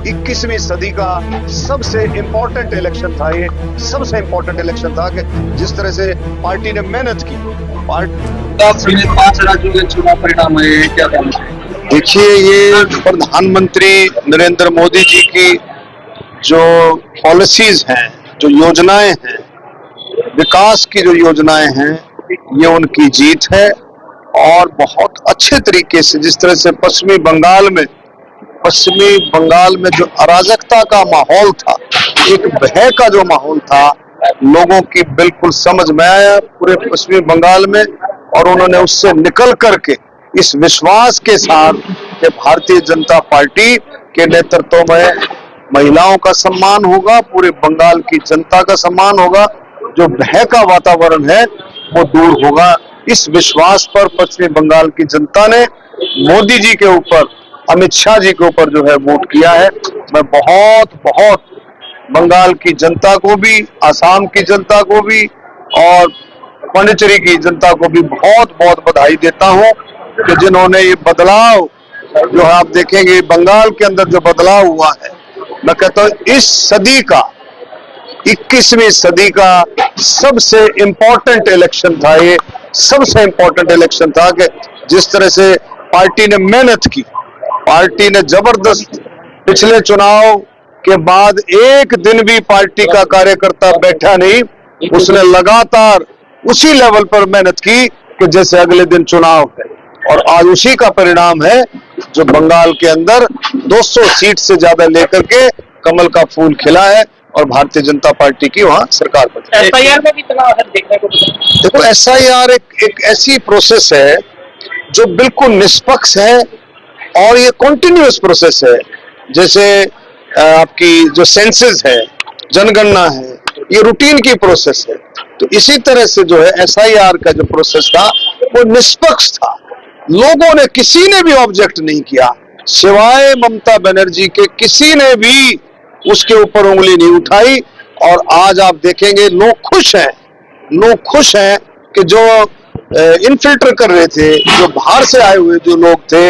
21वीं सदी का सबसे इम्पोर्टेंट इलेक्शन था। ये सबसे इम्पोर्टेंट इलेक्शन था कि जिस तरह से पार्टी ने मेहनत की। 5 राज्यों के चुनाव परिणाम है, क्या कहना चाहिए? देखिए, ये प्रधानमंत्री नरेंद्र मोदी जी की जो पॉलिसीज हैं, जो योजनाएं हैं, विकास की जो योजनाएं हैं, ये उनकी जीत है। और बहुत अच्छे तरीके से जिस तरह से पश्चिमी बंगाल में जो अराजकता का माहौल था, एक भय का जो माहौल था, लोगों की बिल्कुल समझ में आया पूरे पश्चिमी बंगाल में। और उन्होंने उससे निकल करके इस विश्वास के साथ कि भारतीय जनता पार्टी के नेतृत्व में महिलाओं का सम्मान होगा, पूरे बंगाल की जनता का सम्मान होगा, जो भय का वातावरण है वो दूर होगा। इस विश्वास पर पश्चिमी बंगाल की जनता ने मोदी जी के ऊपर, अमित शाह जी के ऊपर जो है वोट किया है। मैं बहुत बंगाल की जनता को भी, आसाम की जनता को भी और पांडिचेरी की जनता को भी बहुत बधाई देता हूं कि जिन्होंने ये बदलाव जो है, आप देखेंगे बंगाल के अंदर जो बदलाव हुआ है, मैं कहता हूं इस सदी का, 21वीं सदी का सबसे इम्पोर्टेंट इलेक्शन था। ये सबसे इम्पोर्टेंट इलेक्शन था कि जिस तरह से पार्टी ने मेहनत की, पार्टी ने जबरदस्त, पिछले चुनाव के बाद एक दिन भी पार्टी का कार्यकर्ता बैठा नहीं, उसने लगातार उसी लेवल पर मेहनत की कि जैसे अगले दिन चुनाव है। और आज उसी का परिणाम है जो बंगाल के अंदर 200 सीट से ज्यादा लेकर के कमल का फूल खिला है और भारतीय जनता पार्टी की वहां सरकार बनी। एसआईआर में भी इतना असर देखने को मिला। देखो, एसआईआर एक ऐसी प्रोसेस है जो बिल्कुल निष्पक्ष है और ये कॉन्टिन्यूअस प्रोसेस है। जैसे आपकी जो सेंसस है, जनगणना है, ये रूटीन की प्रोसेस है। तो इसी तरह से जो है एसआईआर का जो प्रोसेस था वो निष्पक्ष था। लोगों ने, किसी ने भी ऑब्जेक्ट नहीं किया, सिवाय ममता बनर्जी के किसी ने भी उसके ऊपर उंगली नहीं उठाई। और आज आप देखेंगे लोग खुश हैं कि जो इनफिल्टर कर रहे थे, जो बाहर से आए हुए जो लोग थे,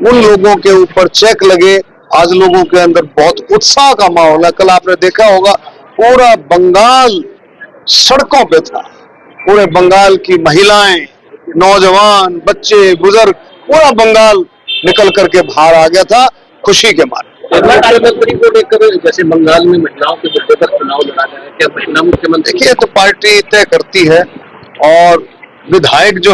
उन लोगों के ऊपर चेक लगे। आज लोगों के अंदर बहुत उत्साह का माहौल है। कल आपने देखा होगा पूरा बंगाल सड़कों पे था, पूरे बंगाल की महिलाएं, नौजवान, बच्चे, बुजुर्ग, पूरा बंगाल निकल करके बाहर आ गया था खुशी के मारे। प्रधानमंत्री को लेकर जैसे बंगाल में महिलाओं के मुद्दे पर चुनाव लड़ा रहे हैं, क्या महिला मुख्यमंत्री? देखिए, तो पार्टी तय करती है और विधायक जो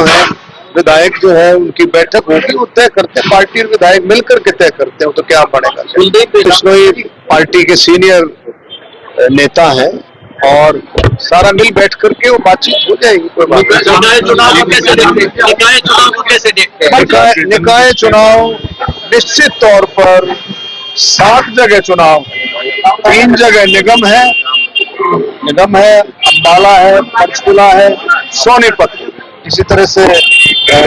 है उनकी बैठक होगी, वो तय करते हैं। पार्टी और विधायक मिलकर के तय करते हैं। तो क्या पड़ेगा, बिश्नोई पार्टी के सीनियर नेता हैं और सारा मिल बैठ करके वो बातचीत हो जाएगी। कोई बात नहीं। निकाय चुनाव निश्चित तौर पर 7 जगह चुनाव, 3 जगह निगम है, अंबाला है, पंचकुला है, सोनीपत। इसी तरह से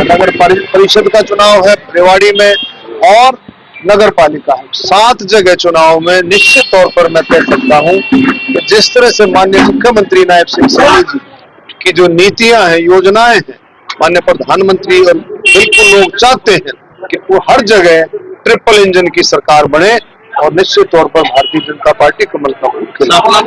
नगर परिषद का चुनाव है रेवाड़ी में और नगर पालिका है। 7 जगह चुनाव में निश्चित तौर पर मैं कह सकता हूं कि जिस तरह से माननीय मुख्यमंत्री नायब सिंह सैनी जी की जो नीतियां हैं, योजनाएं हैं, माननीय प्रधानमंत्री, और बिल्कुल लोग चाहते हैं कि वो हर जगह ट्रिपल इंजन की सरकार बने और निश्चित तौर पर भारतीय जनता पार्टी कमल का फूल खिलाए।